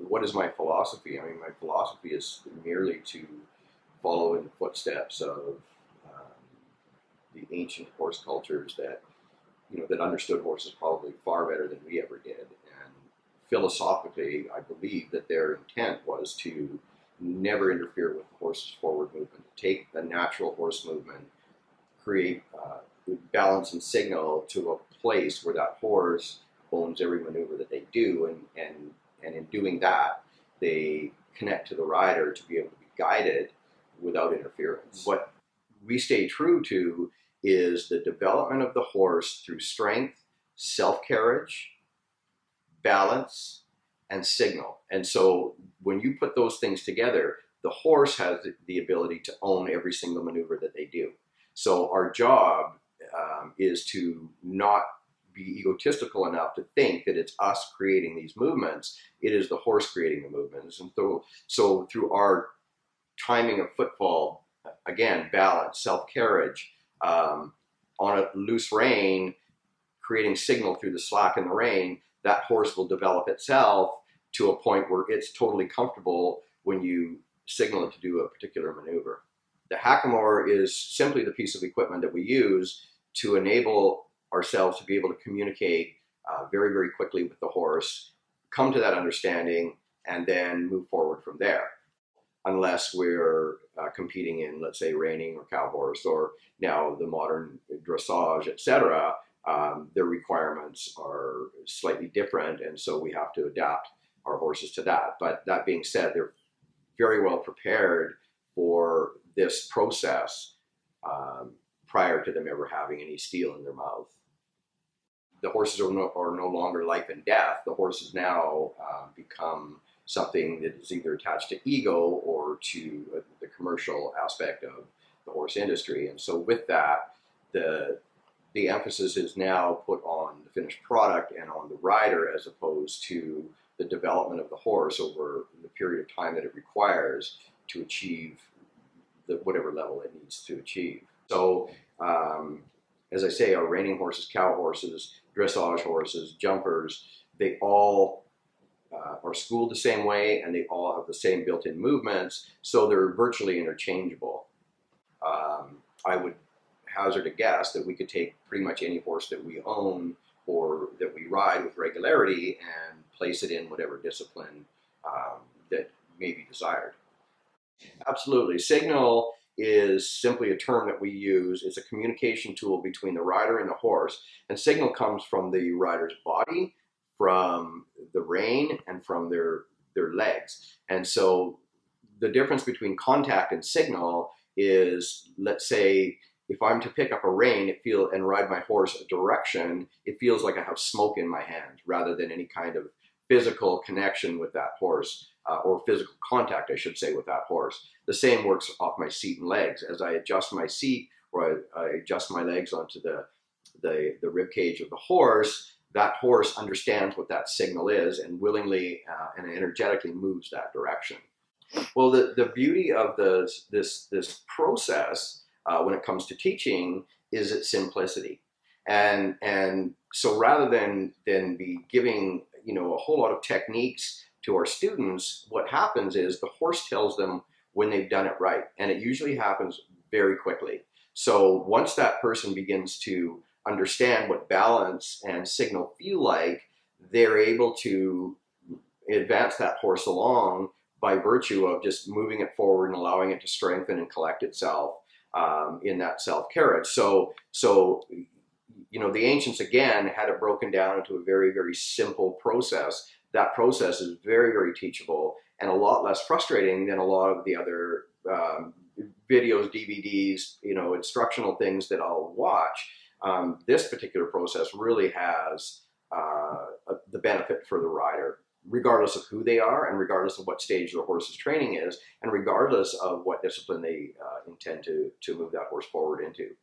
what is my philosophy? I mean, my philosophy is merely to follow in the footsteps of the ancient horse cultures that, that understood horses probably far better than we ever did. And philosophically, I believe that their intent was to never interfere with the horse's forward movement, take the natural horse movement, create balance and signal to a place where that horse owns every maneuver that they do, and in doing that, they connect to the rider to be able to be guided without interference. What we stay true to is the development of the horse through strength, self-carriage, balance, and signal. And so when you put those things together, the horse has the ability to own every single maneuver that they do. So our job is to not be egotistical enough to think that it's us creating these movements. It is the horse creating the movements. And so through our timing of footfall, again, balance, self-carriage, on a loose rein, creating signal through the slack in the rein, that horse will develop itself to a point where it's totally comfortable when you signal it to do a particular maneuver. The hackamore is simply the piece of equipment that we use to enable ourselves to be able to communicate very, very quickly with the horse, come to that understanding, and then move forward from there. Unless we're competing in, let's say, reining or cow horse, or now the modern dressage, etc., their requirements are slightly different, and so we have to adapt our horses to that. But that being said, they're very well prepared for this process prior to them ever having any steel in their mouth. The horses are no longer life and death. The horses now become something that is either attached to ego or to the commercial aspect of the horse industry. And so with that, the emphasis is now put on the finished product and on the rider, as opposed to the development of the horse over the period of time that it requires to achieve whatever level it needs to achieve. So as I say, our reining horses, cow horses, dressage horses, jumpers, they all are schooled the same way, and they all have the same built-in movements, so they're virtually interchangeable. I would hazard a guess that we could take pretty much any horse that we own or that we ride with regularity and place it in whatever discipline that may be desired. Absolutely. Signal is simply a term that we use. It's a communication tool between the rider and the horse, and signal comes from the rider's body, from the rein, and from their legs. And so the difference between contact and signal is, let's say, if I'm to pick up a rein and ride my horse a direction, it feels like I have smoke in my hand rather than any kind of physical connection with that horse, or physical contact, I should say, with that horse. The same works off my seat and legs. As I adjust my seat, or I adjust my legs onto the rib cage of the horse, that horse understands what that signal is and willingly and energetically moves that direction. Well, the beauty of this process when it comes to teaching is its simplicity. And so rather than be giving a whole lot of techniques to our students, what happens is the horse tells them when they've done it right, and it usually happens very quickly. So once that person begins to understand what balance and signal feel like, they're able to advance that horse along by virtue of just moving it forward and allowing it to strengthen and collect itself in that self-carriage. So the ancients, again, had it broken down into a very, very simple process. That process is very, very teachable and a lot less frustrating than a lot of the other videos, DVDs, instructional things that I'll watch. This particular process really has the benefit for the rider, regardless of who they are and regardless of what stage the horse's training is, and regardless of what discipline they intend to move that horse forward into.